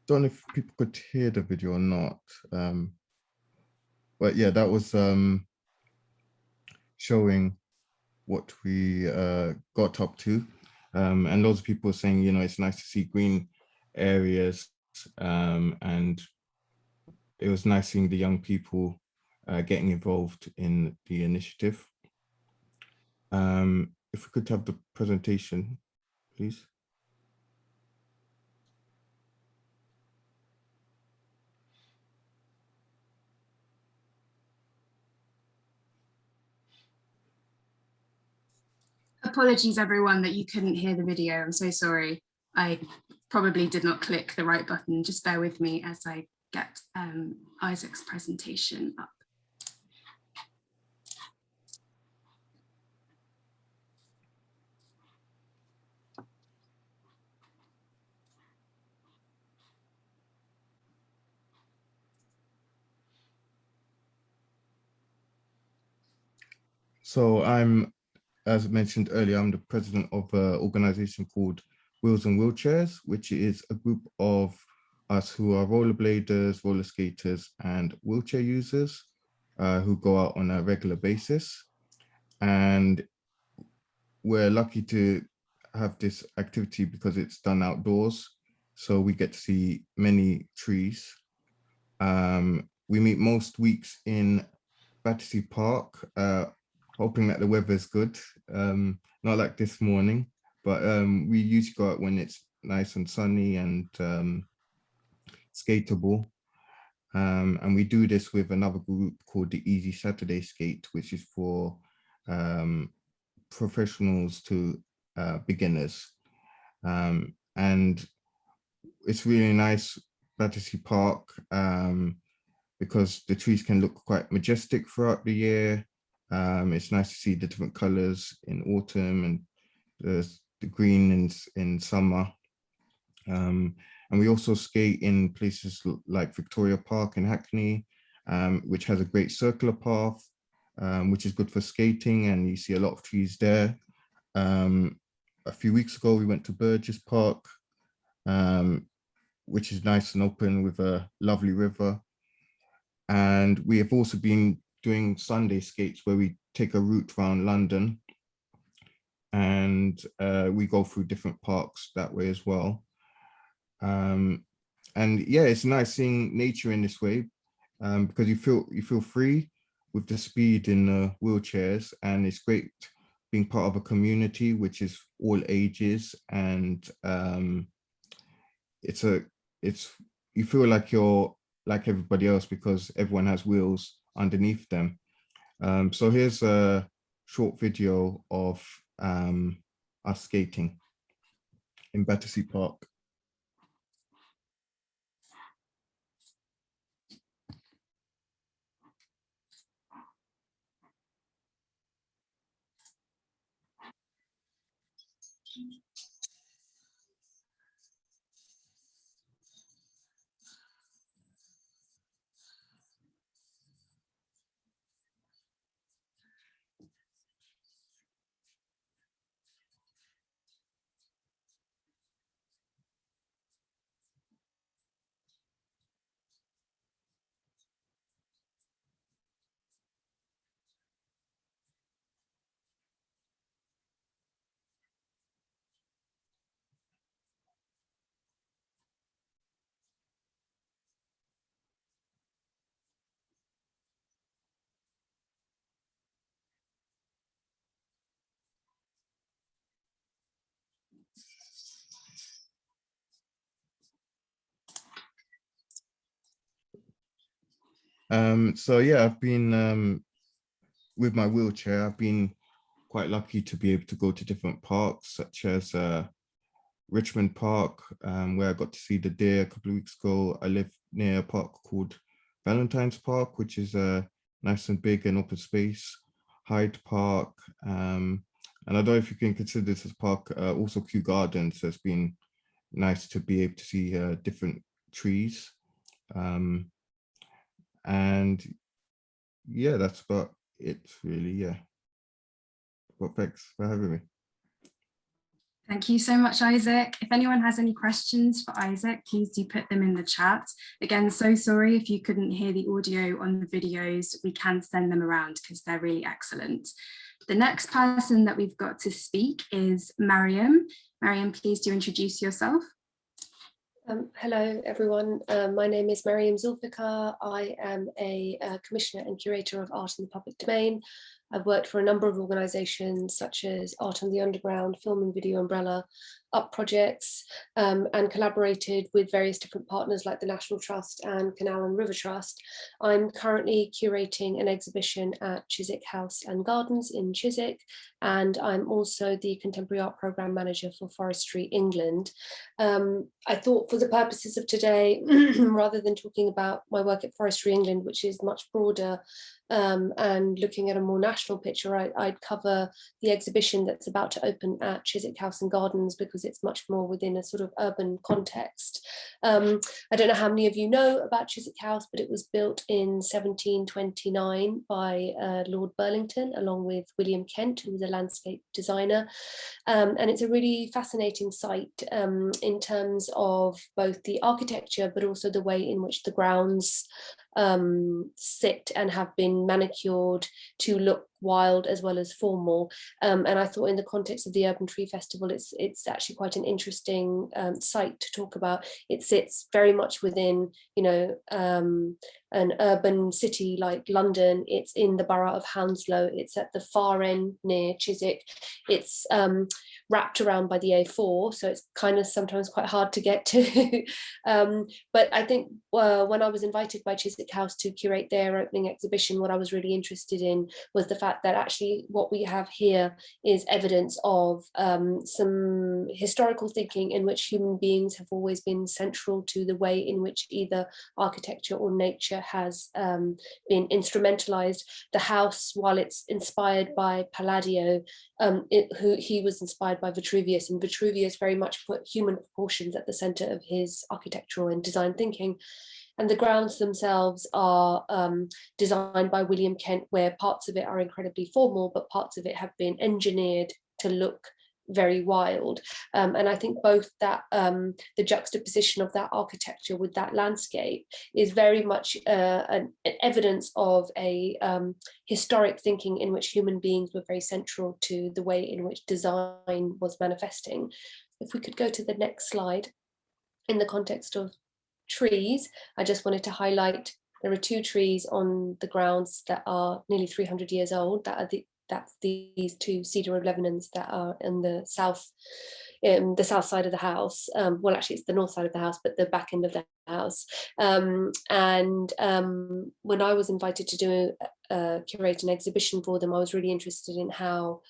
don't know if people could hear the video or not. But yeah, that was showing what we got up to. And loads of people saying, it's nice to see green areas, and it was nice seeing the young people getting involved in the initiative. If we could have the presentation, please. Apologies, everyone, that you couldn't hear the video. I'm so sorry. I probably did not click the right button. Just bear with me as I get Isaac's presentation up. So as mentioned earlier, I'm the president of an organization called Wheels and Wheelchairs, which is a group of us who are rollerbladers, roller skaters, and wheelchair users who go out on a regular basis. And we're lucky to have this activity because it's done outdoors. So we get to see many trees. We meet most weeks in Battersea Park, hoping that the weather's good. Not like this morning, but we usually go out when it's nice and sunny and skatable. And we do this with another group called the Easy Saturday Skate, which is for professionals to beginners. And it's really nice, Battersea Park, because the trees can look quite majestic throughout the year. It's nice to see the different colors in autumn and the green in summer. And we also skate in places like Victoria Park in Hackney, which has a great circular path, which is good for skating, and you see a lot of trees there. A few weeks ago, we went to Burgess Park, which is nice and open with a lovely river. And we have also been doing Sunday skates where we take a route around London and we go through different parks that way as well. And yeah, it's nice seeing nature in this way because you feel free with the speed in the wheelchairs, and it's great being part of a community which is all ages, and you feel like you're like everybody else because everyone has wheels underneath them. So here's a short video of us skating in Battersea Park. So yeah, I've been with my wheelchair, I've been quite lucky to be able to go to different parks, such as Richmond Park, where I got to see the deer a couple of weeks ago. I live near a park called Valentine's Park, which is nice and big and open space. Hyde Park, and I don't know if you can consider this as park, also Kew Gardens. So it's been nice to be able to see different trees. And yeah, that's about it really, yeah. Well, thanks for having me. Thank you so much, Isaac. If anyone has any questions for Isaac, please do put them in the chat. Again, so sorry if you couldn't hear the audio on the videos. We can send them around because they're really excellent. The next person that we've got to speak is Mariam. Mariam, please do introduce yourself. Hello, everyone. My name is Miriam Zulfikar. I am a commissioner and curator of art in the public domain. I've worked for a number of organisations such as Art on the Underground, Film and Video Umbrella, UP projects, and collaborated with various different partners like the National Trust and Canal and River Trust. I'm currently curating an exhibition at Chiswick House and Gardens in Chiswick, and I'm also the Contemporary Art Programme Manager for Forestry England. I thought for the purposes of today, rather than talking about my work at Forestry England, which is much broader, and looking at a more national picture, I'd cover the exhibition that's about to open at Chiswick House and Gardens because it's much more within a sort of urban context. I don't know how many of you know about Chiswick House, but it was built in 1729 by Lord Burlington, along with William Kent, who was a landscape designer. And it's a really fascinating site in terms of both the architecture, but also the way in which the grounds sit and have been manicured to look wild as well as formal, and I thought in the context of the Urban Tree Festival it's actually quite an interesting site to talk about. It sits very much within, you know, an urban city like London. It's in the borough of Hounslow. It's at the far end near Chiswick. It's wrapped around by the A4, so it's kind of sometimes quite hard to get to. But I think when I was invited by Chiswick House to curate their opening exhibition, what I was really interested in was the fact that actually what we have here is evidence of some historical thinking in which human beings have always been central to the way in which either architecture or nature has been instrumentalized. The house, while it's inspired by Palladio, he was inspired by Vitruvius, and Vitruvius very much put human proportions at the center of his architectural and design thinking. And the grounds themselves are designed by William Kent, where parts of it are incredibly formal, but parts of it have been engineered to look very wild. And I think both that the juxtaposition of that architecture with that landscape is very much an evidence of a historic thinking in which human beings were very central to the way in which design was manifesting. If we could go to the next slide. In the context of trees, I just wanted to highlight there are two trees on the grounds that are nearly 300 years old. That's these two cedar of Lebanon's that are in the south side of the house. Well, actually it's the north side of the house, but the back end of the house. When I was invited to do curate an exhibition for them, I was really interested in how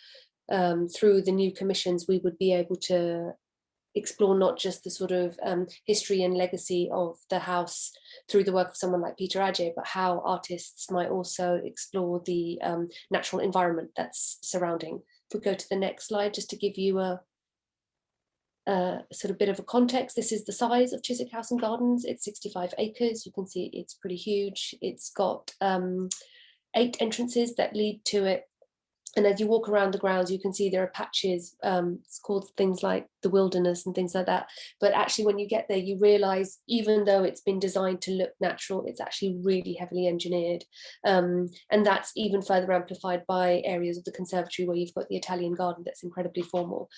through the new commissions we would be able to explore not just the sort of history and legacy of the house through the work of someone like Peter Adjei, but how artists might also explore the natural environment that's surrounding. If we go to the next slide, just to give you a sort of bit of a context, this is the size of Chiswick House and Gardens. It's 65 acres. You can see it's pretty huge. It's got 8 entrances that lead to it. And as you walk around the grounds, you can see there are patches, it's called things like the wilderness and things like that. But actually, when you get there, you realize even though it's been designed to look natural, it's actually really heavily engineered. And that's even further amplified by areas of the conservatory where you've got the Italian garden that's incredibly formal.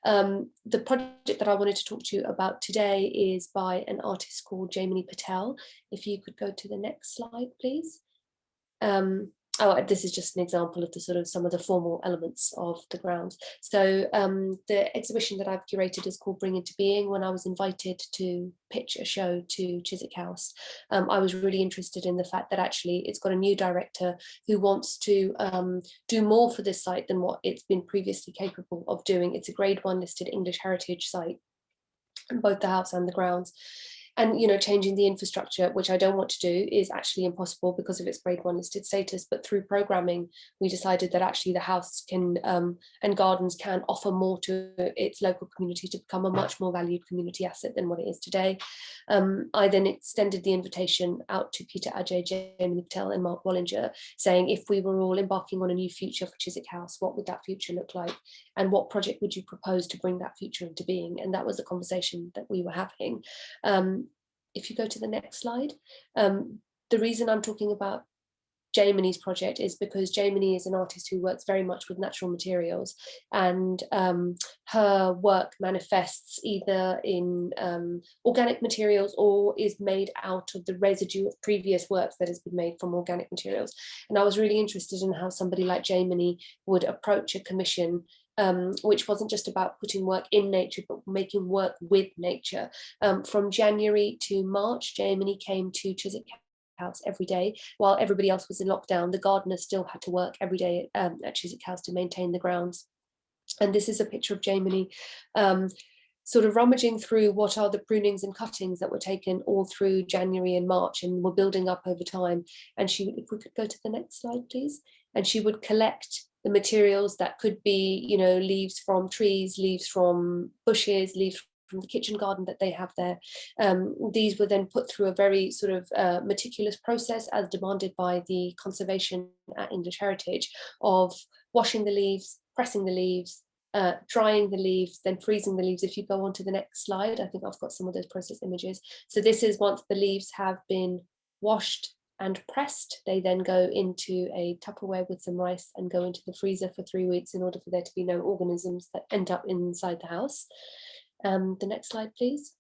The project that I wanted to talk to you about today is by an artist called Jamie Patel. If you could go to the next slide, please. This is just an example of the sort of some of the formal elements of the grounds. So the exhibition that I've curated is called Bring Into Being. When I was invited to pitch a show to Chiswick House, I was really interested in the fact that actually it's got a new director who wants to do more for this site than what it's been previously capable of doing. It's a Grade 1 listed English heritage site, both the house and the grounds. And, you know, changing the infrastructure, which I don't want to do, is actually impossible because of its grade 1 listed status. But through programming, we decided that actually the house can and gardens can offer more to its local community to become a much more valued community asset than what it is today. I then extended the invitation out to Peter Ajay, Jamie Patel and Mark Wallinger, saying if we were all embarking on a new future for Chiswick House, what would that future look like? And what project would you propose to bring that future into being? And that was the conversation that we were having. If you go to the next slide, the reason I'm talking about Jamie's project is because Jamie is an artist who works very much with natural materials, and her work manifests either in organic materials or is made out of the residue of previous works that has been made from organic materials. And I was really interested in how somebody like Jamie would approach a commission which wasn't just about putting work in nature, but making work with nature. From January to March, Jamie came to Chiswick House every day. While everybody else was in lockdown, the gardeners still had to work every day at Chiswick House to maintain the grounds. And this is a picture of Jamie sort of rummaging through what are the prunings and cuttings that were taken all through January and March and were building up over time. And she, if we could go to the next slide, please. And she would collect the materials that could be, you know, leaves from trees, leaves from bushes, leaves from the kitchen garden that they have there. These were then put through a very sort of meticulous process as demanded by the conservation at English Heritage of washing the leaves, pressing the leaves, drying the leaves, then freezing the leaves. If you go on to the next slide, I think I've got some of those process images. So this is once the leaves have been washed and pressed, they then go into a Tupperware with some rice and go into the freezer for 3 weeks in order for there to be no organisms that end up inside the house. The next slide, please.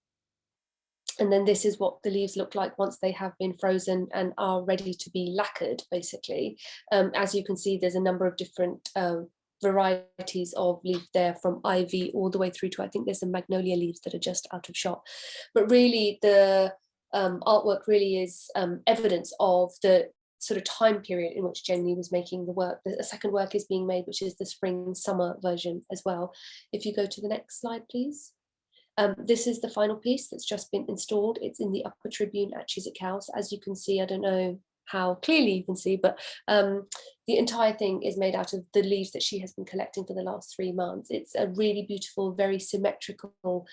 And then this is what the leaves look like once they have been frozen and are ready to be lacquered, basically. As you can see, there's a number of different varieties of leaf there, from ivy all the way through to, I think there's some magnolia leaves that are just out of shot. But really the artwork really is evidence of the sort of time period in which Jamie was making the work. A second work is being made, which is the spring summer version as well. If you go to the next slide, please. This is the final piece that's just been installed. It's in the upper tribune at Chiswick House. As you can see, I don't know how clearly you can see, but the entire thing is made out of the leaves that she has been collecting for the last 3 months. It's a really beautiful, very symmetrical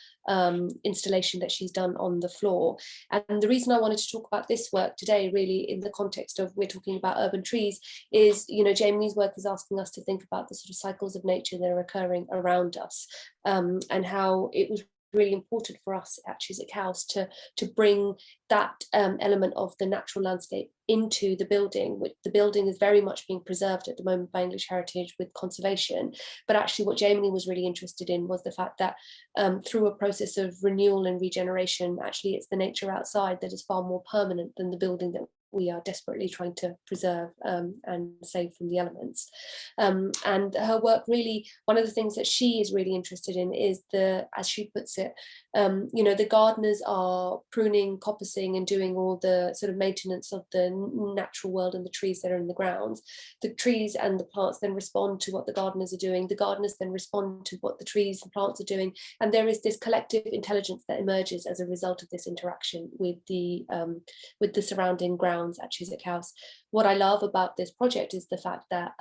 installation that she's done on the floor. And the reason I wanted to talk about this work today, really in the context of we're talking about urban trees, is, you know, Jamie's work is asking us to think about the sort of cycles of nature that are occurring around us, and how it was really important for us at Chiswick House to bring that element of the natural landscape into the building. Which the building is very much being preserved at the moment by English Heritage with conservation, but actually what Jamie was really interested in was the fact that through a process of renewal and regeneration, actually it's the nature outside that is far more permanent than the building that we are desperately trying to preserve and save from the elements. And her work really, one of the things that she is really interested in is the, as she puts it, you know, the gardeners are pruning, coppicing and doing all the sort of maintenance of the natural world and the trees that are in the grounds. The trees and the plants then respond to what the gardeners are doing. The gardeners then respond to what the trees and plants are doing. And there is this collective intelligence that emerges as a result of this interaction with the surrounding grounds at Chiswick House. What I love about this project is the fact that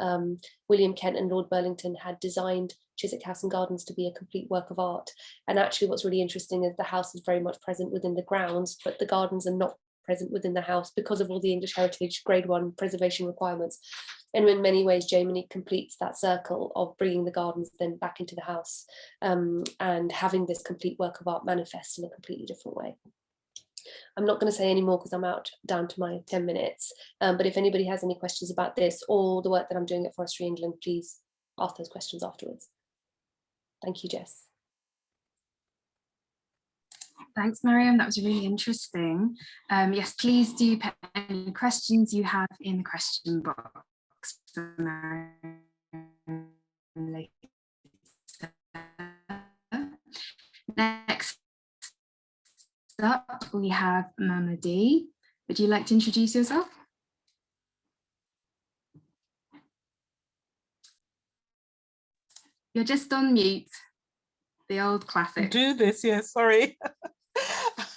William Kent and Lord Burlington had designed Chiswick House and Gardens to be a complete work of art. And actually what's really interesting is the house is very much present within the grounds, but the gardens are not present within the house because of all the English Heritage Grade 1 preservation requirements. And in many ways, Jamie completes that circle of bringing the gardens then back into the house and having this complete work of art manifest in a completely different way. I'm not going to say any more because I'm down to my 10 minutes. But if anybody has any questions about this or the work that I'm doing at Forestry England, please ask those questions afterwards. Thank you, Jess. Thanks, Mariam. That was really interesting. Yes, please do put any questions you have in the question box for Mariam later. Next up, we have Mama D. Would you like to introduce yourself? You're just on mute. The old classic. Do this, yes, sorry.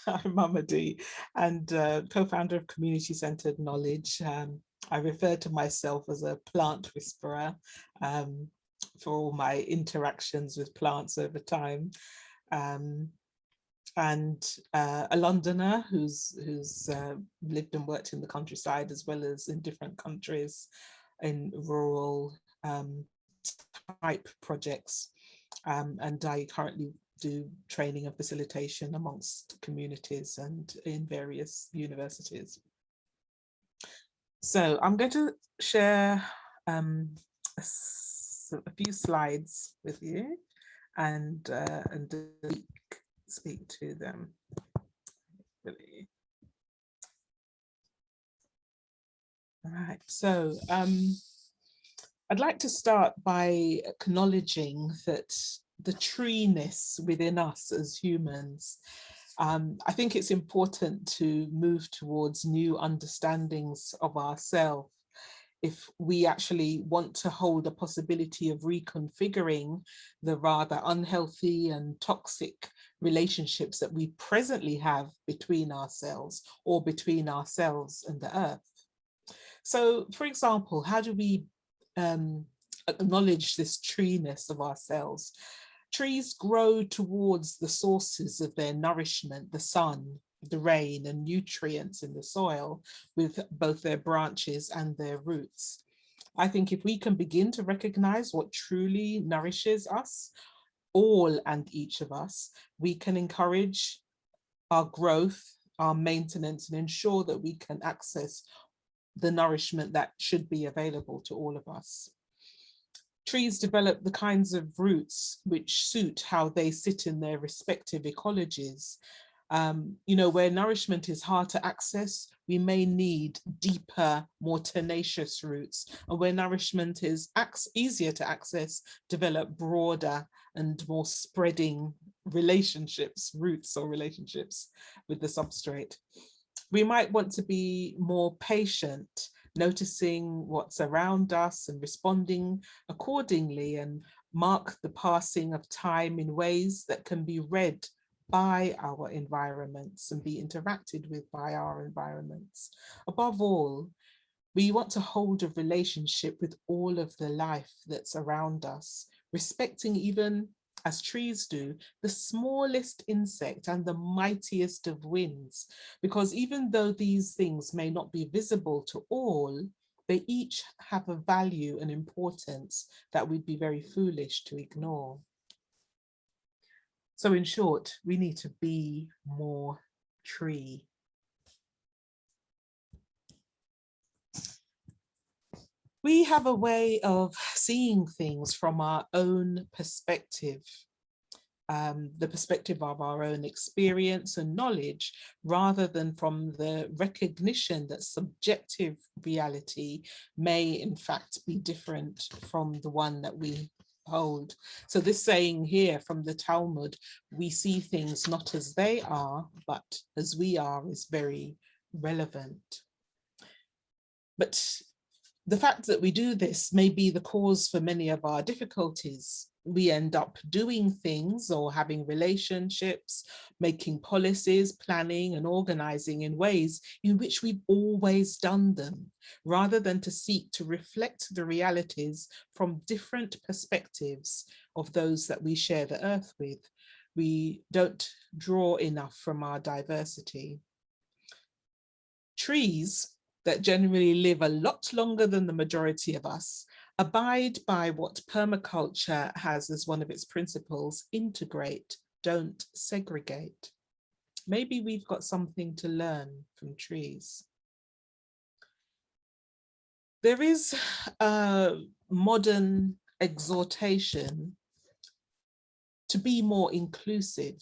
I'm Mamadi, and co-founder of Community Centered Knowledge. I refer to myself as a plant whisperer for all my interactions with plants over time. And a Londoner who's lived and worked in the countryside as well as in different countries in rural type projects. And I currently do training and facilitation amongst communities and in various universities. So I'm going to share a few slides with you and speak to them. Really. All right, so I'd like to start by acknowledging that the tree-ness within us as humans. I think it's important to move towards new understandings of ourselves if we actually want to hold a possibility of reconfiguring the rather unhealthy and toxic relationships that we presently have between ourselves or between ourselves and the earth. So, for example, how do we acknowledge this tree-ness of ourselves? Trees grow towards the sources of their nourishment, the sun, the rain and nutrients in the soil with both their branches and their roots. I think if we can begin to recognize what truly nourishes us, all and each of us, we can encourage our growth, our maintenance, and ensure that we can access the nourishment that should be available to all of us. Trees develop the kinds of roots which suit how they sit in their respective ecologies. You know, where nourishment is hard to access, we may need deeper, more tenacious roots. And where nourishment is easier to access, develop broader and more spreading relationships, roots or relationships with the substrate. We might want to be more patient, noticing what's around us and responding accordingly, and mark the passing of time in ways that can be read by our environments and be interacted with by our environments. Above all, we want to hold a relationship with all of the life that's around us, respecting, even as trees do, the smallest insect and the mightiest of winds, because even though these things may not be visible to all, they each have a value and importance that we'd be very foolish to ignore. So in short, we need to be more tree. We have a way of seeing things from our own perspective, the perspective of our own experience and knowledge, rather than from the recognition that subjective reality may in fact be different from the one that we hold. So this saying here from the Talmud, we see things not as they are, but as we are, is very relevant. But the fact that we do this may be the cause for many of our difficulties. We end up doing things or having relationships, making policies, planning and organizing in ways in which we've always done them, rather than to seek to reflect the realities from different perspectives of those that we share the earth with. We don't draw enough from our diversity. Trees that generally live a lot longer than the majority of us abide by what permaculture has as one of its principles: integrate, don't segregate. Maybe we've got something to learn from trees. There is a modern exhortation to be more inclusive,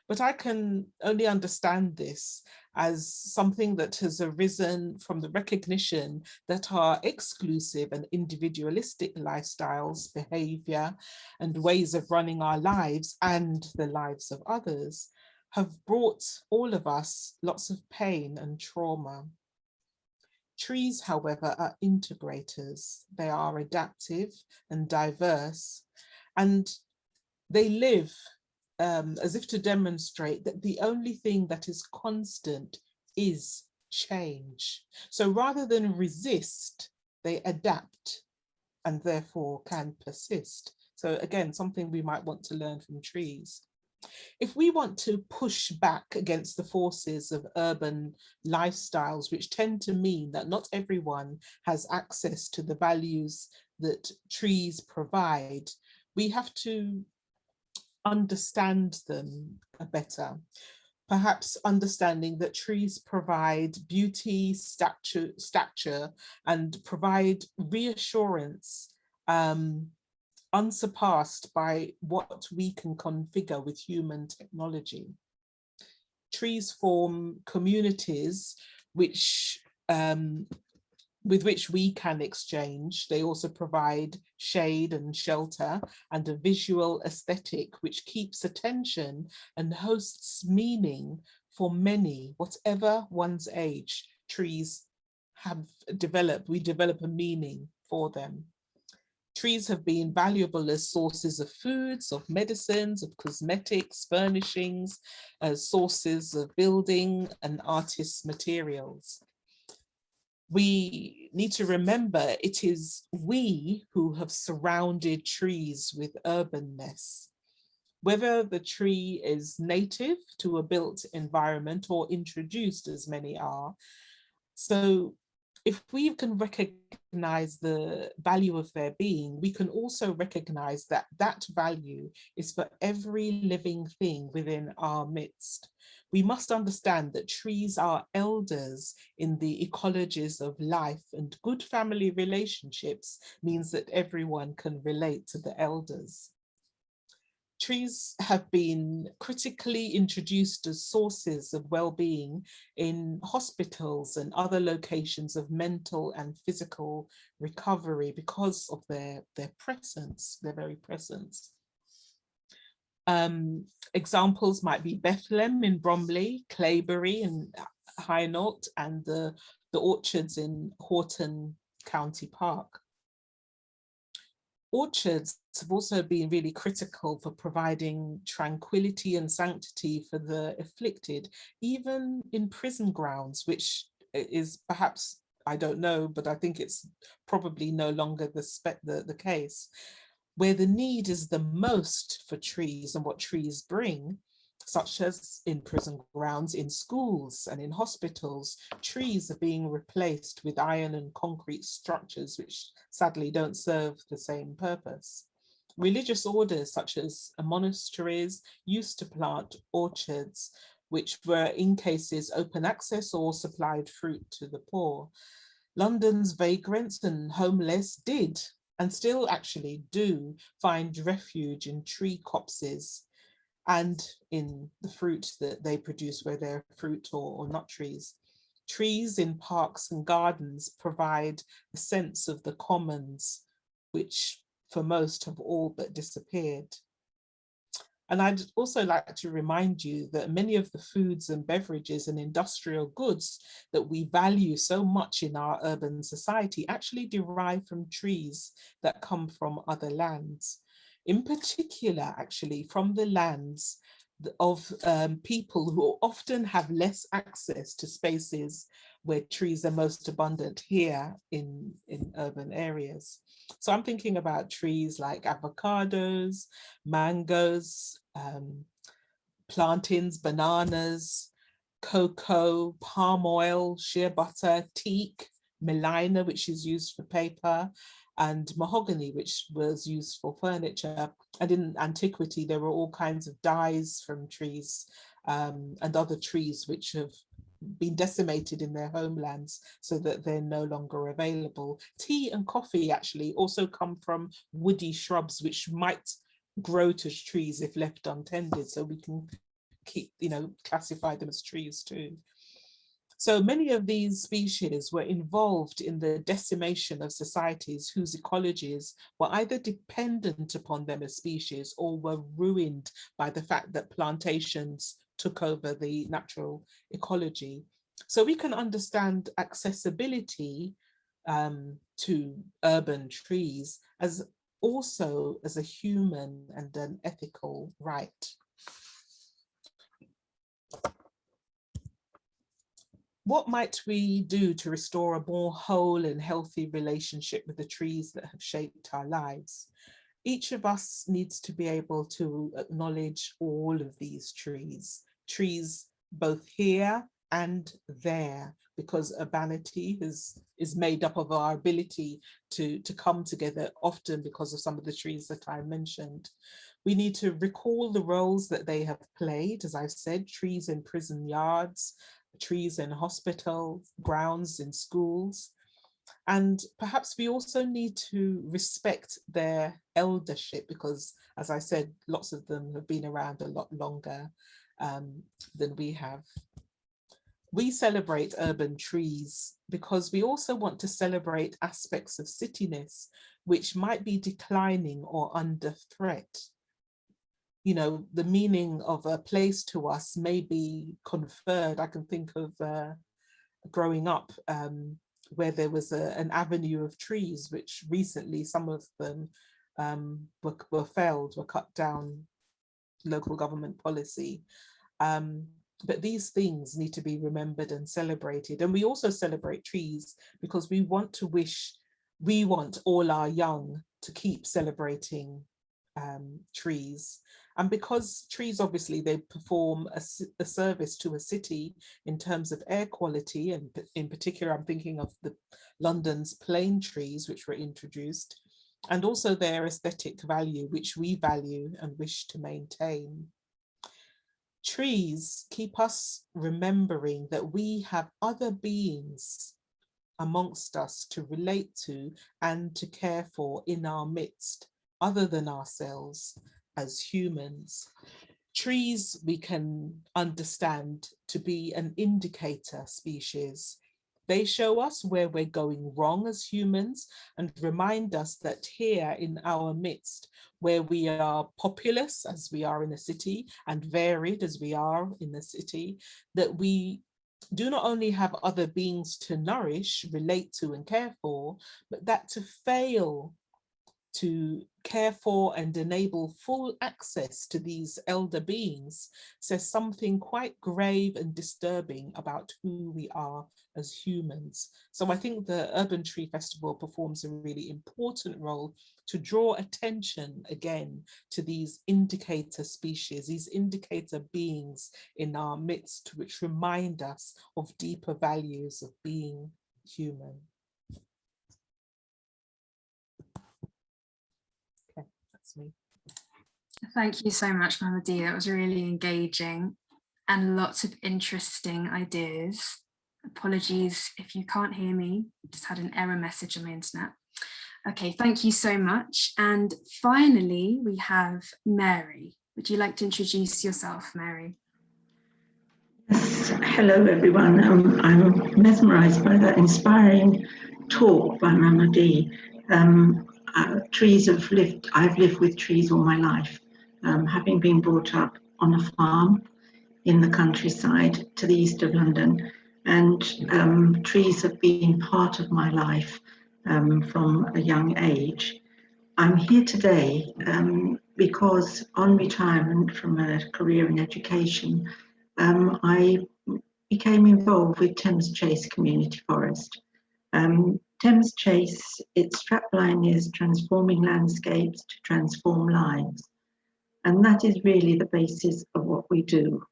but I can only understand this as something that has arisen from the recognition that our exclusive and individualistic lifestyles, behavior, and ways of running our lives and the lives of others have brought all of us lots of pain and trauma. Trees, however, are integrators. They are adaptive and diverse, and they live as if to demonstrate that the only thing that is constant is change. So rather than resist, they adapt and therefore can persist. So again, something we might want to learn from trees. If we want to push back against the forces of urban lifestyles, which tend to mean that not everyone has access to the values that trees provide, we have to understand them better. Perhaps understanding that trees provide beauty, stature, and provide reassurance unsurpassed by what we can configure with human technology. Trees form communities which with which we can exchange. They also provide shade and shelter and a visual aesthetic which keeps attention and hosts meaning for many, whatever one's age. Trees have developed, we develop a meaning for them. Trees have been valuable as sources of foods, of medicines, of cosmetics, furnishings, as sources of building and artists' materials. We need to remember it is we who have surrounded trees with urbanness. Whether the tree is native to a built environment or introduced, as many are. So if we can recognize the value of their being, we can also recognize that that value is for every living thing within our midst. We must understand that trees are elders in the ecologies of life, and good family relationships means that everyone can relate to the elders. Trees have been critically introduced as sources of well-being in hospitals and other locations of mental and physical recovery because of their presence, their very presence. Examples might be Bethlehem in Bromley, Claybury in Hainault, and the orchards in Horton County Park. Orchards have also been really critical for providing tranquility and sanctity for the afflicted, even in prison grounds, which is perhaps, I don't know, but I think it's probably no longer the case. Where the need is the most for trees and what trees bring, such as in prison grounds, in schools and in hospitals, trees are being replaced with iron and concrete structures which sadly don't serve the same purpose. Religious orders such as monasteries used to plant orchards, which were in cases open access or supplied fruit to the poor. London's vagrants and homeless did, and still actually do, find refuge in tree copses and in the fruit that they produce, where they're fruit or nut trees. Trees in parks and gardens provide a sense of the commons, which for most have all but disappeared. And I'd also like to remind you that many of the foods and beverages and industrial goods that we value so much in our urban society actually derive from trees that come from other lands. In particular, actually, from the lands of people who often have less access to spaces where trees are most abundant here in urban areas. So I'm thinking about trees like avocados, mangoes, plantains, bananas, cocoa, palm oil, shea butter, teak, melina, which is used for paper, and mahogany, which was used for furniture. And in antiquity, there were all kinds of dyes from trees and other trees which have been decimated in their homelands so that they're no longer available. Tea and coffee actually also come from woody shrubs which might grow to trees if left untended, so we can keep, classify them as trees too. So many of these species were involved in the decimation of societies whose ecologies were either dependent upon them as species or were ruined by the fact that plantations took over the natural ecology. So we can understand accessibility to urban trees as also as a human and an ethical right. What might we do to restore a more whole and healthy relationship with the trees that have shaped our lives? Each of us needs to be able to acknowledge all of these trees both here and there, because urbanity is made up of our ability to come together, often because of some of the trees that I mentioned. We need to recall the roles that they have played, as I've said, trees in prison yards, trees in hospital grounds, in schools. And perhaps we also need to respect their eldership, because, as I said, lots of them have been around a lot longer than we have. We celebrate urban trees because we also want to celebrate aspects of cityness which might be declining or under threat. You know, the meaning of a place to us may be conferred. I can think of growing up where there was an avenue of trees, which recently some of them were felled, were cut down, local government policy. But these things need to be remembered and celebrated. And we also celebrate trees because we want all our young to keep celebrating trees. And because trees, obviously, they perform a service to a city in terms of air quality, and in particular, I'm thinking of the London's plane trees, which were introduced, and also their aesthetic value, which we value and wish to maintain. Trees keep us remembering that we have other beings amongst us to relate to and to care for in our midst, other than ourselves as humans. Trees we can understand to be an indicator species. They show us where we're going wrong as humans and remind us that here in our midst, where we are populous as we are in a city and varied as we are in the city, that we do not only have other beings to nourish, relate to and care for, but that to fail to care for and enable full access to these elder beings says something quite grave and disturbing about who we are as humans. So I think the Urban Tree Festival performs a really important role to draw attention again to these indicator species, these indicator beings in our midst, which remind us of deeper values of being human. Me. Thank you so much, Mama D. That was really engaging and lots of interesting ideas. Apologies if you can't hear me, just had an error message on my internet. Okay, thank you so much. And finally, we have Mary. Would you like to introduce yourself, Mary? Yes, hello everyone. I'm mesmerised by that inspiring talk by Mama D. I've lived with trees all my life, having been brought up on a farm in the countryside to the east of London, and trees have been part of my life from a young age. I'm here today because on retirement from a career in education, I became involved with Thames Chase Community Forest. Thames Chase, its strapline is transforming landscapes to transform lives. And that is really the basis of what we do.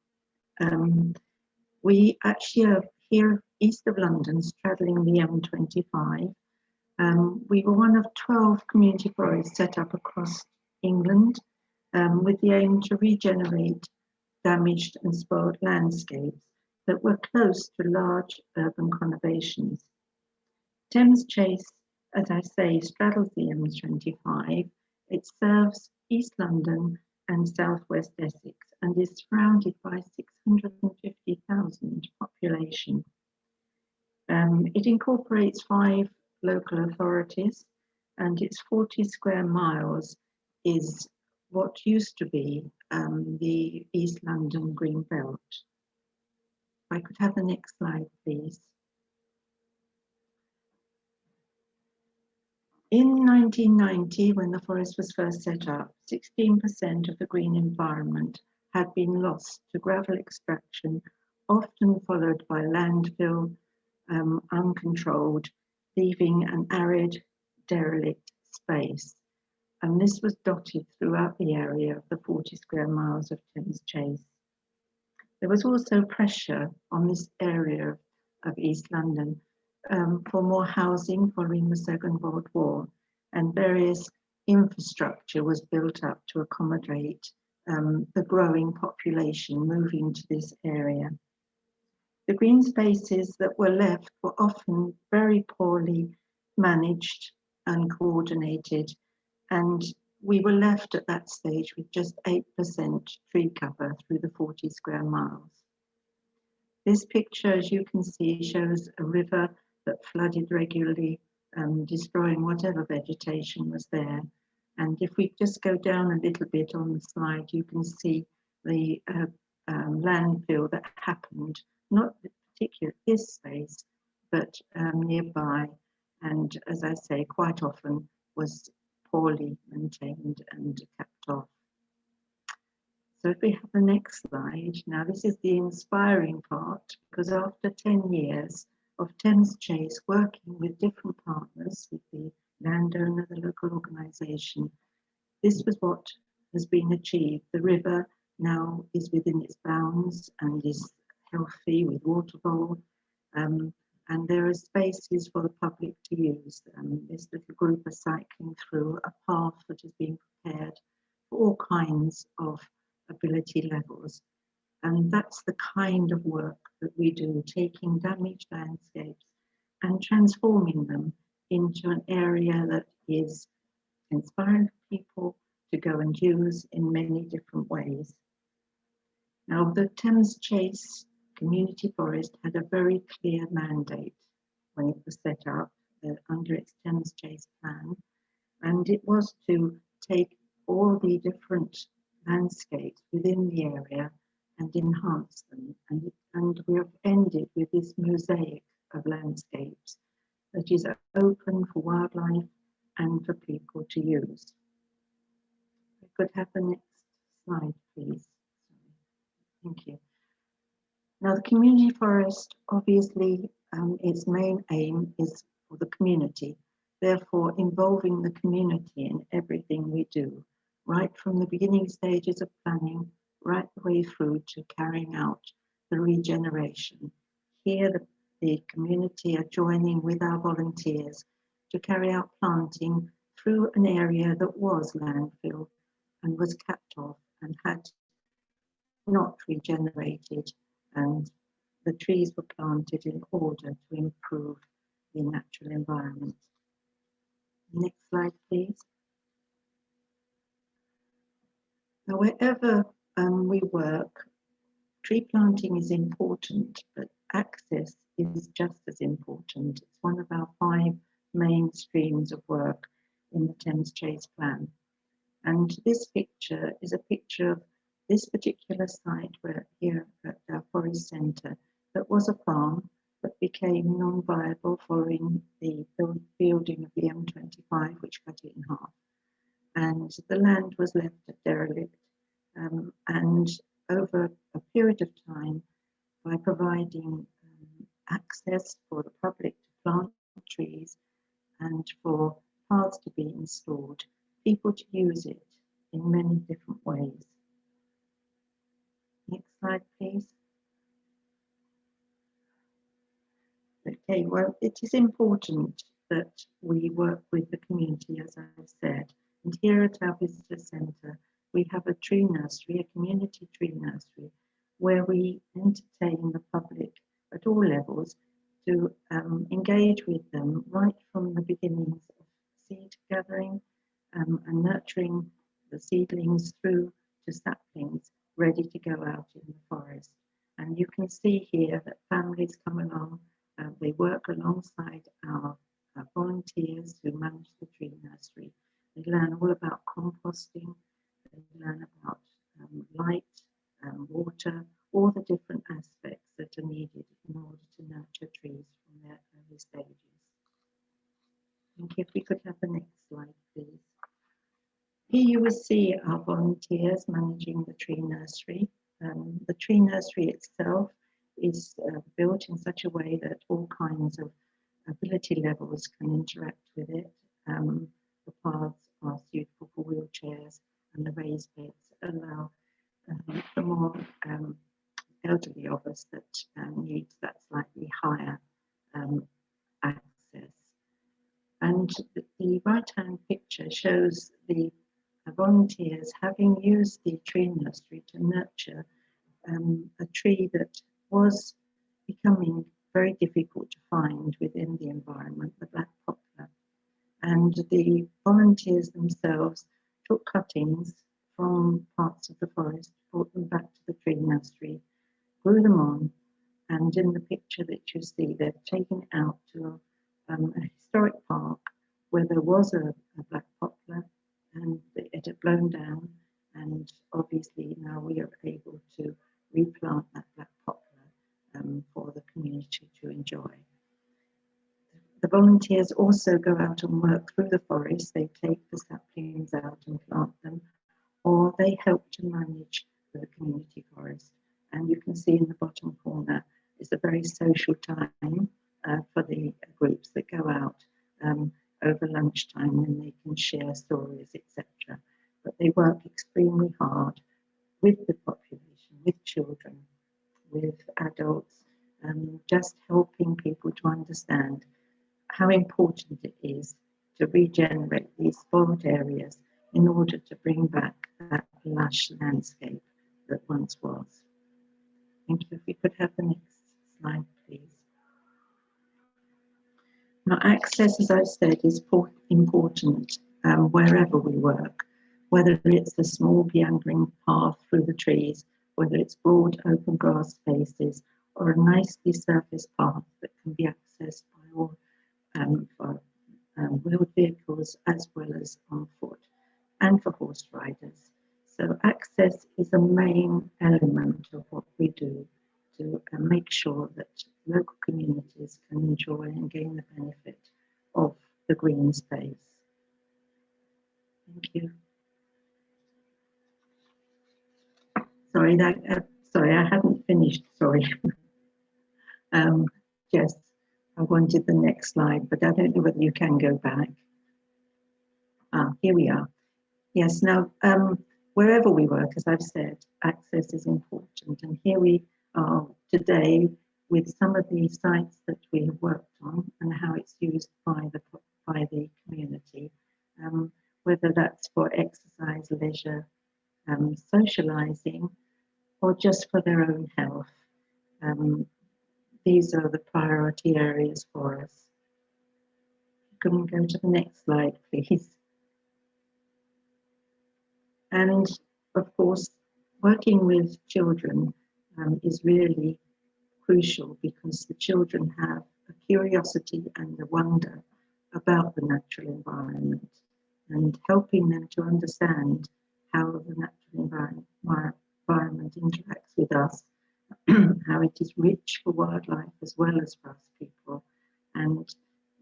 We actually are here east of London, straddling the M25. We were one of 12 community forests set up across England with the aim to regenerate damaged and spoiled landscapes that were close to large urban conurbations. Thames Chase, as I say, straddles the M25. It serves East London and Southwest Essex and is surrounded by 650,000 population. It incorporates 5 local authorities, and its 40 square miles is what used to be the East London Green Belt. If I could have the next slide, please. In 1990, when the forest was first set up, 16% of the green environment had been lost to gravel extraction, often followed by landfill, uncontrolled, leaving an arid, derelict space. And this was dotted throughout the area of the 40 square miles of Thames Chase. There was also pressure on this area of East London for more housing following the Second World War, and various infrastructure was built up to accommodate the growing population moving to this area. The green spaces that were left were often very poorly managed and coordinated, and we were left at that stage with just 8% tree cover through the 40 square miles. This picture, as you can see, shows a river that flooded regularly, destroying whatever vegetation was there. And if we just go down a little bit on the slide, you can see the landfill that happened, not particularly this space, but nearby. And as I say, quite often was poorly maintained and kept off. So if we have the next slide, now this is the inspiring part, because after 10 years of Thames Chase working with different partners, with the landowner, the local organisation, this was what has been achieved. The river now is within its bounds and is healthy with water bowl, and there are spaces for the public to use. This little group are cycling through a path that has been prepared for all kinds of ability levels. And that's the kind of work that we do, taking damaged landscapes and transforming them into an area that is inspiring people to go and use in many different ways. Now, the Thames Chase Community Forest had a very clear mandate when it was set up under its Thames Chase plan, and it was to take all the different landscapes within the area and enhance them. And we have ended with this mosaic of landscapes that is open for wildlife and for people to use. We could have the next slide, please. Thank you. Now, the community forest, obviously, its main aim is for the community, therefore involving the community in everything we do, right from the beginning stages of planning, right the way through to carrying out the regeneration. Here, the community are joining with our volunteers to carry out planting through an area that was landfill and was capped off and had not regenerated, and the trees were planted in order to improve the natural environment. Next slide, please. Now, wherever we work, tree planting is important, but access is just as important. It's one of our 5 main streams of work in the Thames Chase plan. And this picture is a picture of this particular site where here at our forest centre that was a farm that became non-viable following the building of the M25, which cut it in half. And the land was left derelict, and over a period of time, by providing access for the public to plant trees and for paths to be installed, people to use it in many different ways. Next slide, please. Okay, well, it is important that we work with the community, as I've said. And here at our visitor centre, we have a tree nursery, a community tree nursery, where we entertain the public at all levels to engage with them right from the beginnings of seed gathering and nurturing the seedlings through to saplings ready to go out in the forest. And you can see here that families come along, they work alongside our volunteers who manage the tree nursery. They learn all about composting, they learn about light, water, all the different aspects that are needed in order to nurture trees from their early stages. Thank you. If we could have the next slide, please. Here you will see our volunteers managing the tree nursery. The tree nursery itself is built in such a way that all kinds of ability levels can interact with it. The paths are suitable for wheelchairs, and the raised beds allow the more elderly of us that needs that slightly higher access. And the right-hand picture shows the volunteers having used the tree nursery to nurture a tree that was becoming very difficult to find within the environment, the black poplar. And the volunteers themselves took cuttings from parts of the forest, brought them back to the tree nursery, grew them on, and in the picture that you see, they've taken it out to a historic park where there was a black poplar and it had blown down, and obviously now we are able to replant that black poplar for the community to enjoy. The volunteers also go out and work through the forest. They take the saplings out and plant them, or they help to manage the community forest. And you can see in the bottom corner is a very social time for the groups that go out over lunchtime when they can share stories, etc. But they work extremely hard with the population, with children, with adults, just helping people to understand how important it is to regenerate these spoiled areas in order to bring back that lush landscape that once was. Thank you. If we could have the next slide, please. Now, access, as I said, is important wherever we work, whether it's a small meandering path through the trees, whether it's broad open grass spaces, or a nicely surfaced path that can be accessed by all for wheeled vehicles as well as on foot, and for horse riders. So access is a main element of what we do to make sure that local communities can enjoy and gain the benefit of the green space. Thank you. Sorry, I hadn't finished, sorry. Jess, I wanted the next slide, but I don't know whether you can go back. Here we are. Yes, now, wherever we work, as I've said, access is important. And here we are today with some of the sites that we have worked on and how it's used by the community, whether that's for exercise, leisure, socializing, or just for their own health. These are the priority areas for us. Can we go to the next slide, please? And of course, working with children is really crucial because the children have a curiosity and a wonder about the natural environment, and helping them to understand how the natural environment interacts with us, how it is rich for wildlife as well as for us people. And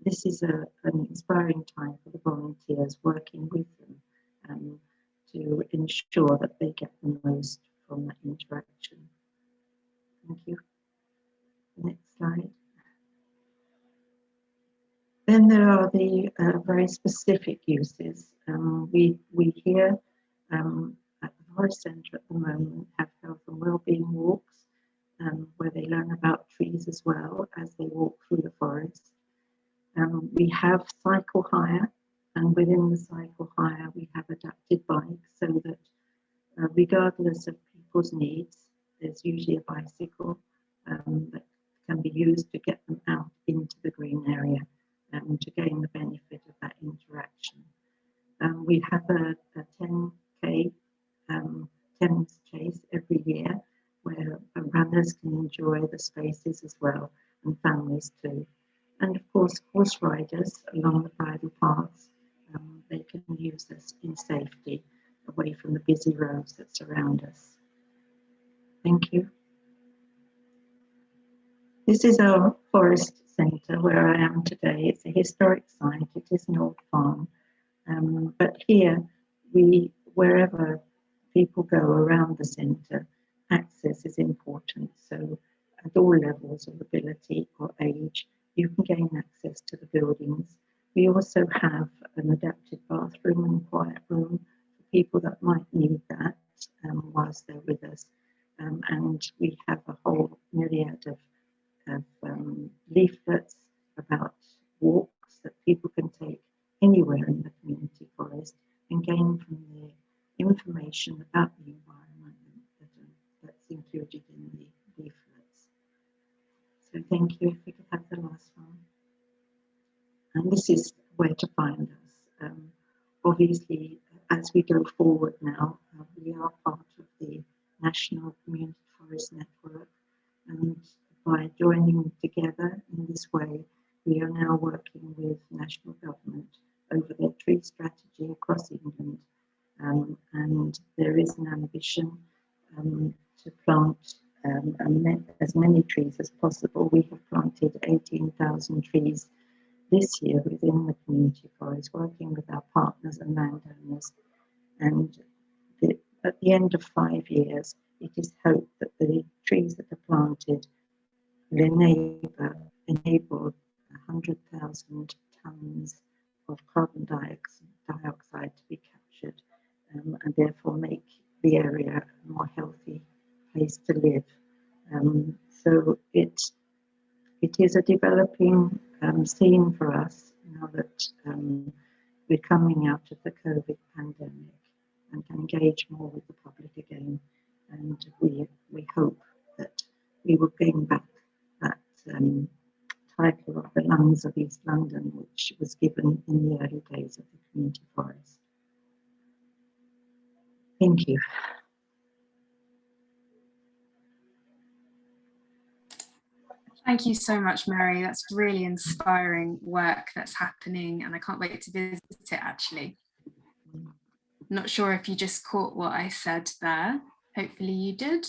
this is an inspiring time for the volunteers working with them to ensure that they get the most from that interaction. Thank you. Next slide. Then there are the very specific uses. We here at the Forest Centre at the moment have health and wellbeing walks where they learn about trees as well as they walk through the forest. We have cycle hire, and within the cycle hire we have adapted bikes so that regardless of people's needs, there's usually a bicycle that can be used to get them out into the green area to gain the benefit of that interaction. We have a 10K Thames chase every year where runners can enjoy the spaces as well, and families too. And of course, horse riders along the bridle paths, they can use this in safety away from the busy roads that surround us. Thank you. This is our Forest Centre where I am today. It's a historic site. It is an old farm. But here wherever people go around the centre, access is important. So at all levels of ability or age, you can gain access to the buildings. We also have an adapted bathroom and quiet room for people that might need that whilst they're with us. And we have a whole myriad of leaflets about walks that people can take anywhere in the community forest and gain from there information about the environment that's included in the leaflets. So thank you. If we could have the last one. And this is where to find us. Obviously, as we go forward now, we are part of the National Community Forest Network, and by joining together in this way, we are now working with national government over their tree strategy across England. And there is an ambition to plant as many trees as possible. We have planted 18,000 trees this year within the community forest, working with our partners and landowners. And at the end of 5 years, it is hoped that the trees that are planted will enable 100,000 tonnes of carbon dioxide to be captured, and therefore make the area a more healthy place to live. So it is a developing scene for us now that we're coming out of the COVID pandemic and can engage more with the public again. And we hope that we will gain back that title of the lungs of East London, which was given in the early days of the community forest. Thank you. Thank you so much, Mary. That's really inspiring work that's happening, and I can't wait to visit it actually. Not sure if you just caught what I said there. Hopefully you did,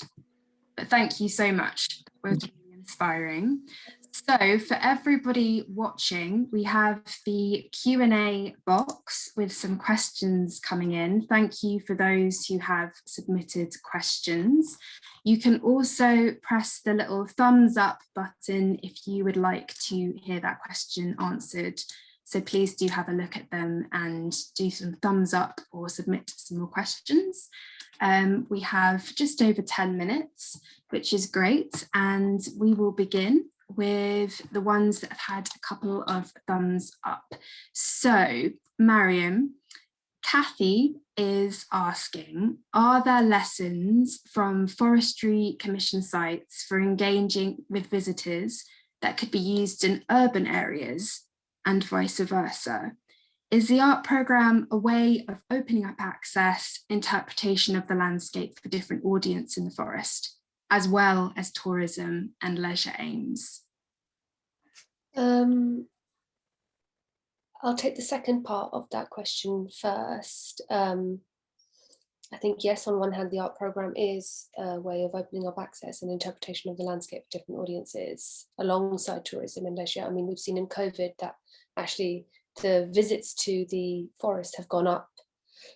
but thank you so much. That was really inspiring. So for everybody watching, we have the Q&A box with some questions coming in. Thank you for those who have submitted questions. You can also press the little thumbs up button if you would like to hear that question answered. So please do have a look at them and do some thumbs up or submit some more questions. We have just over 10 minutes, which is great. And we will begin with the ones that have had a couple of thumbs up. So Mariam, Kathy is asking, are there lessons from Forestry Commission sites for engaging with visitors that could be used in urban areas and vice versa? Is the art programme a way of opening up access, interpretation of the landscape for different audience in the forest, as well as tourism and leisure aims? I'll take the second part of that question first. I think, yes, on one hand, the art programme is a way of opening up access and interpretation of the landscape for different audiences alongside tourism and leisure. I mean, we've seen in COVID that actually the visits to the forest have gone up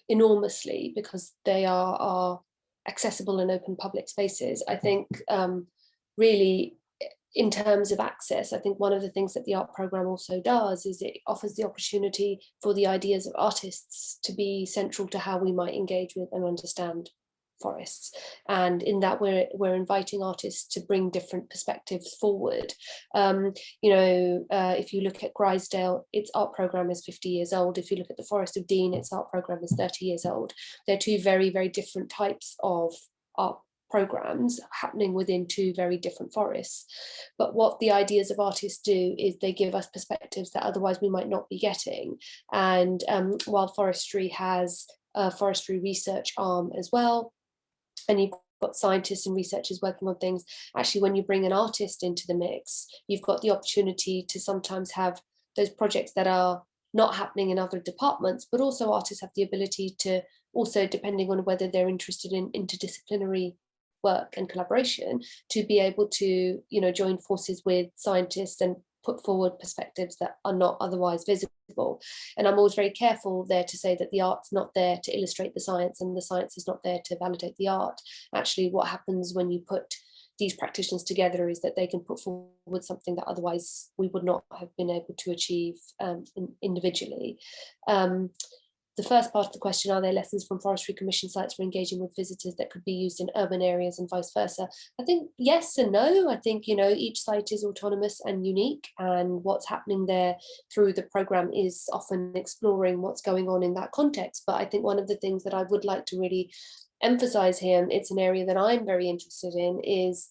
enormously because they are accessible and open public spaces. I think really, in terms of access, I think one of the things that the art programme also does is it offers the opportunity for the ideas of artists to be central to how we might engage with and understand forests. And in that we're inviting artists to bring different perspectives forward. If you look at Grisdale, its art programme is 50 years old. If you look at the Forest of Dean, its art programme is 30 years old. They're two very, very different types of art programs happening within two very different forests. But what the ideas of artists do is they give us perspectives that otherwise we might not be getting. And while Forestry has a forestry research arm as well, and you've got scientists and researchers working on things, actually when you bring an artist into the mix, you've got the opportunity to sometimes have those projects that are not happening in other departments, but also artists have the ability to also, depending on whether they're interested in interdisciplinary work and collaboration, to be able to join forces with scientists and put forward perspectives that are not otherwise visible. And I'm always very careful there to say that the art's not there to illustrate the science and the science is not there to validate the art. Actually, what happens when you put these practitioners together is that they can put forward something that otherwise we would not have been able to achieve individually. The first part of the question, are there lessons from Forestry Commission sites for engaging with visitors that could be used in urban areas and vice versa? I think yes and no. I think, you know, each site is autonomous and unique, and what's happening there through the programme is often exploring what's going on in that context. But I think one of the things that I would like to really emphasise here, and it's an area that I'm very interested in, is,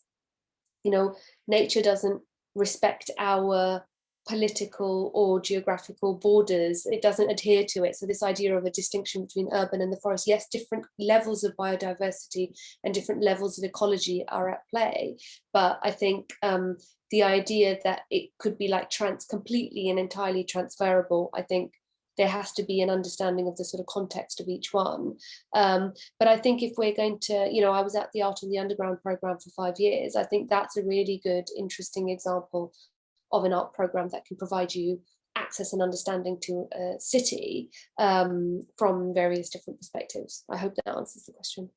you know, nature doesn't respect our political or geographical borders. It doesn't adhere to it. So this idea of a distinction between urban and the forest, yes, different levels of biodiversity and different levels of ecology are at play. But I think the idea that it could be like completely and entirely transferable, I think there has to be an understanding of the sort of context of each one. But I think if we're going to, you know, I was at the Art on the Underground programme for 5 years. I think that's a really good, interesting example of an art programme that can provide you access and understanding to a city from various different perspectives. I hope that answers the question.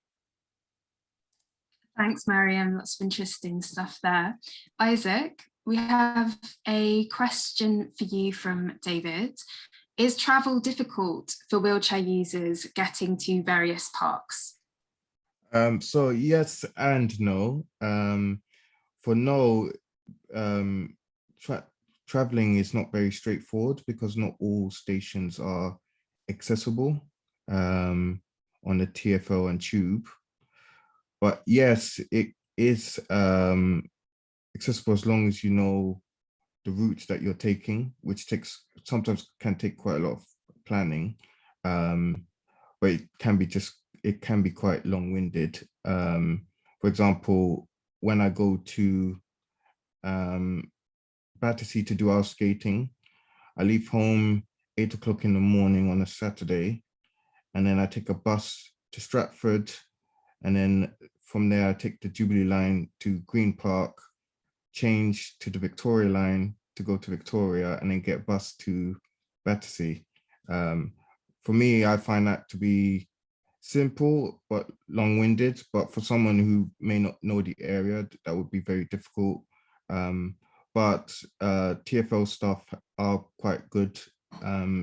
Thanks, Mariam. Lots of interesting stuff there. Isaac, we have a question for you from David. Is travel difficult for wheelchair users getting to various parks? So yes and no. For no, traveling is not very straightforward because not all stations are accessible on the TfL and Tube. But yes, it is accessible as long as you know the routes that you're taking, which sometimes can take quite a lot of planning, but it can be quite long-winded. For example, when I go to Battersea to do our skating, I leave home 8 o'clock in the morning on a Saturday, and then I take a bus to Stratford, and then from there I take the Jubilee line to Green Park, change to the Victoria line to go to Victoria, and then get bus to Battersea. For me, I find that to be simple but long-winded, but for someone who may not know the area, that would be very difficult. But TfL staff are quite good.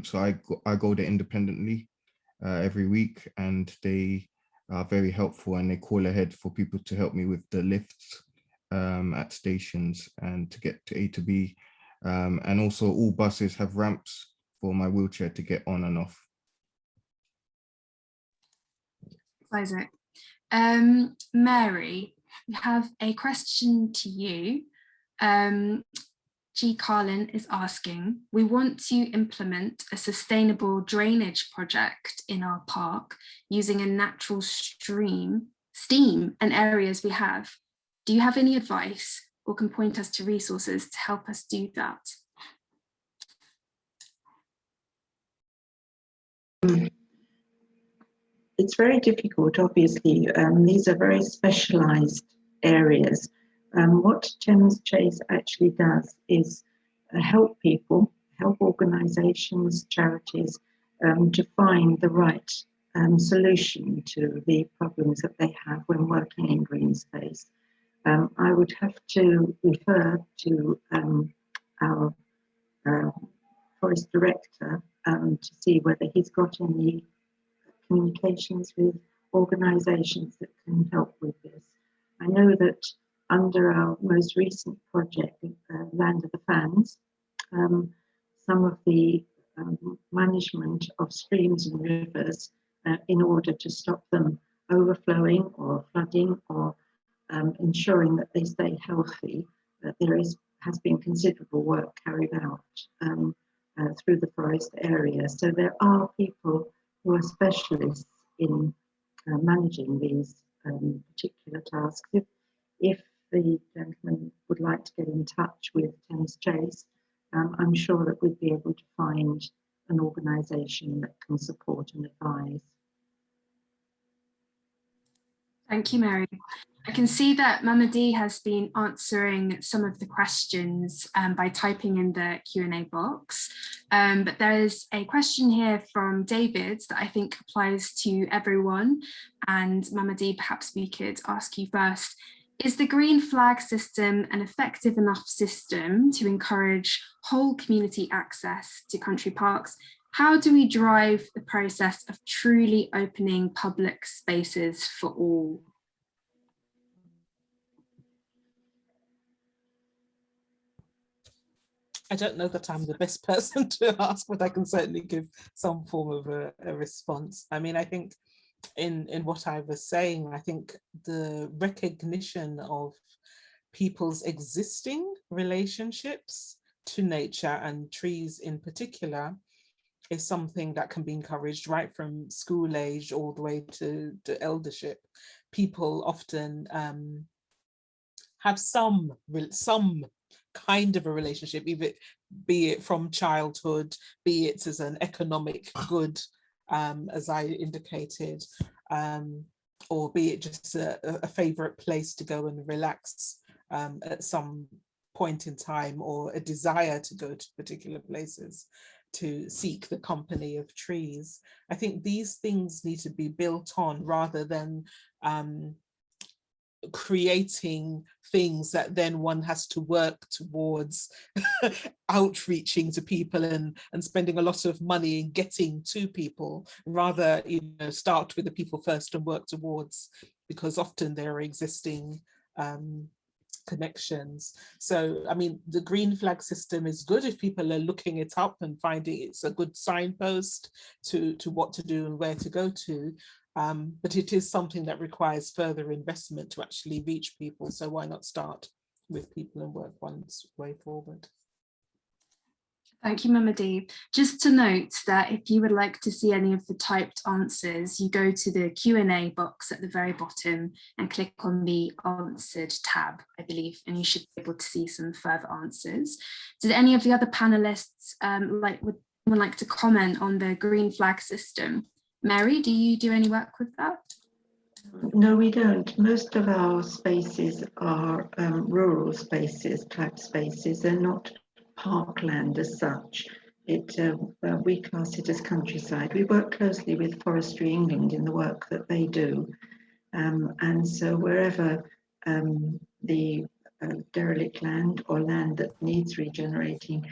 So I go there independently every week, and they are very helpful, and they call ahead for people to help me with the lifts at stations and to get to A to B. And also all buses have ramps for my wheelchair to get on and off. Isaac. Mary, we have a question to you. G. Carlin is asking, we want to implement a sustainable drainage project in our park using a natural steam and areas we have. Do you have any advice or can point us to resources to help us do that? It's very difficult, obviously. These are very specialised areas. What Thames Chase actually does is help people, help organisations, charities to find the right solution to the problems that they have when working in green space. I would have to refer to our forest director to see whether he's got any communications with organisations that can help with this. I know that under our most recent project, Land of the Fans, some of the management of streams and rivers in order to stop them overflowing or flooding or ensuring that they stay healthy, has been considerable work carried out through the forest area. So there are people who are specialists in managing these particular tasks. If the gentleman would like to get in touch with Thames Chase, I'm sure that we'd be able to find an organisation that can support and advise. Thank you, Mary. I can see that Mama D has been answering some of the questions by typing in the Q&A box. But there is a question here from David that I think applies to everyone. And Mama D, perhaps we could ask you first. Is the green flag system an effective enough system to encourage whole community access to country parks? How do we drive the process of truly opening public spaces for all? I don't know that I'm the best person to ask, but I can certainly give some form of a response. I mean, I think in what I was saying, I think the recognition of people's existing relationships to nature and trees in particular is something that can be encouraged right from school age all the way to eldership. People often have some kind of a relationship, be it from childhood, be it as an economic good, as I indicated, or be it just a favorite place to go and relax at some point in time, or a desire to go to particular places to seek the company of trees. I think these things need to be built on rather than creating things that then one has to work towards outreaching to people and spending a lot of money in getting to people. Rather, start with the people first and work towards, because often there are existing connections. So, I mean, the green flag system is good if people are looking it up and finding it's a good signpost to what to do and where to go to. But it is something that requires further investment to actually reach people. So why not start with people and work one's way forward? Thank you, Mama D. Just to note that if you would like to see any of the typed answers, you go to the Q&A box at the very bottom and click on the Answered tab, I believe, and you should be able to see some further answers. Did any of the other panelists would like to comment on the green flag system? Mary, do you do any work with that? No, we don't. Most of our spaces are rural spaces, type spaces. They're not parkland as such. We class it as countryside. We work closely with Forestry England in the work that they do. And so wherever the derelict land or land that needs regenerating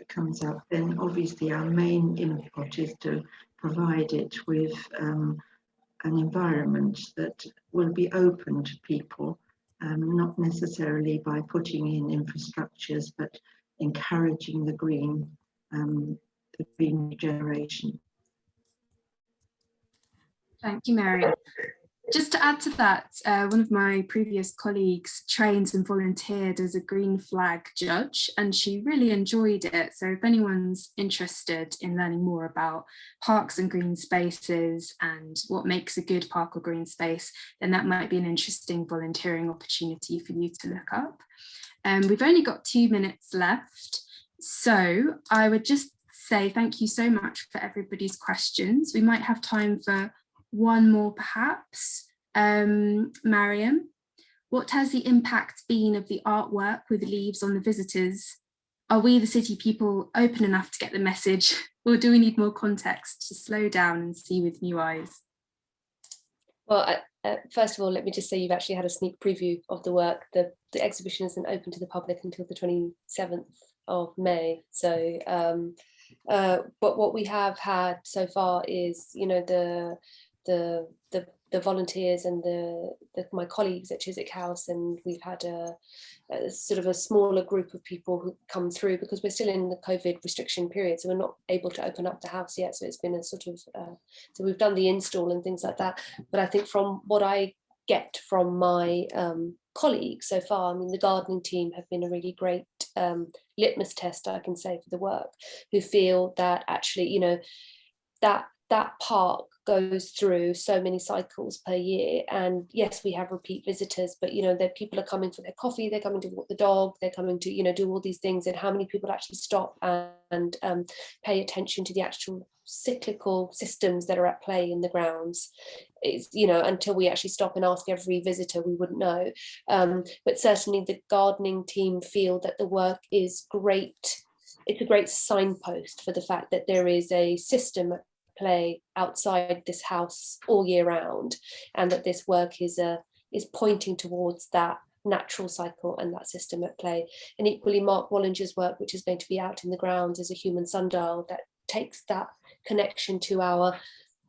comes up, then obviously our main input is to provide it with an environment that will be open to people, not necessarily by putting in infrastructures, but encouraging the green regeneration. Thank you, Mary. Just to add to that, one of my previous colleagues trained and volunteered as a green flag judge, and she really enjoyed it. So if anyone's interested in learning more about parks and green spaces and what makes a good park or green space, then that might be an interesting volunteering opportunity for you to look up. We've only got 2 minutes left. So I would just say thank you so much for everybody's questions. We might have time for one more perhaps. Mariam, what has the impact been of the artwork with leaves on the visitors? Are we, the city people, open enough to get the message, or do we need more context to slow down and see with new eyes? Well, first of all, let me just say you've actually had a sneak preview of the work. The exhibition isn't open to the public until the 27th of May. So, but what we have had so far is, the volunteers and my colleagues at Chiswick House, and we've had a sort of a smaller group of people who come through because we're still in the COVID restriction period, so we're not able to open up the house yet. So it's been a sort of so we've done the install and things like that. But I think from what I get from my colleagues so far, I mean, the gardening team have been a really great litmus test, I can say, for the work, who feel that actually, that park goes through so many cycles per year, and yes, we have repeat visitors, but you know, that people are coming for their coffee, they're coming to walk the dog, they're coming to, you know, do all these things, and how many people actually stop and pay attention to the actual cyclical systems that are at play in the grounds. It's, you know, until we actually stop and ask every visitor, we wouldn't know. But certainly the gardening team feel that the work is great. It's a great signpost for the fact that there is a system at play outside this house all year round, and that this work is pointing towards that natural cycle and that system at play. And equally, Mark Wallinger's work, which is going to be out in the grounds, is a human sundial that takes that connection to our,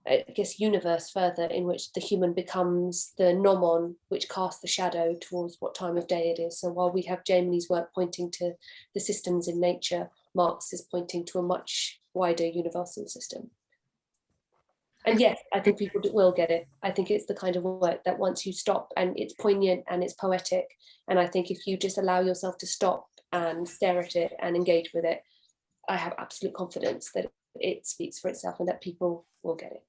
I guess, universe further, in which the human becomes the nomon, which casts the shadow towards what time of day it is. So while we have Jamie's work pointing to the systems in nature, Mark's is pointing to a much wider universal system. And yes, I think people will get it. I think it's the kind of work that once you stop, and it's poignant and it's poetic, and I think if you just allow yourself to stop and stare at it and engage with it, I have absolute confidence that it speaks for itself and that people will get it.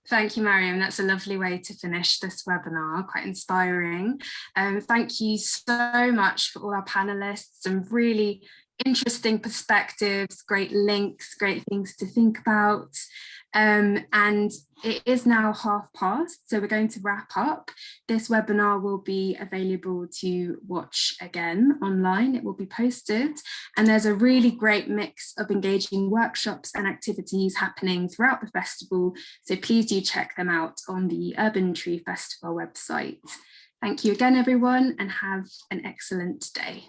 Thank you, Mariam. That's a lovely way to finish this webinar, quite inspiring. Thank you so much for all our panelists, and really interesting perspectives, great links, great things to think about. And it is now past, so we're going to wrap up. This webinar will be available to watch again online. It will be posted, and there's a really great mix of engaging workshops and activities happening throughout the festival, so please do check them out on the Urban Tree Festival website. Thank you again, everyone, and have an excellent day.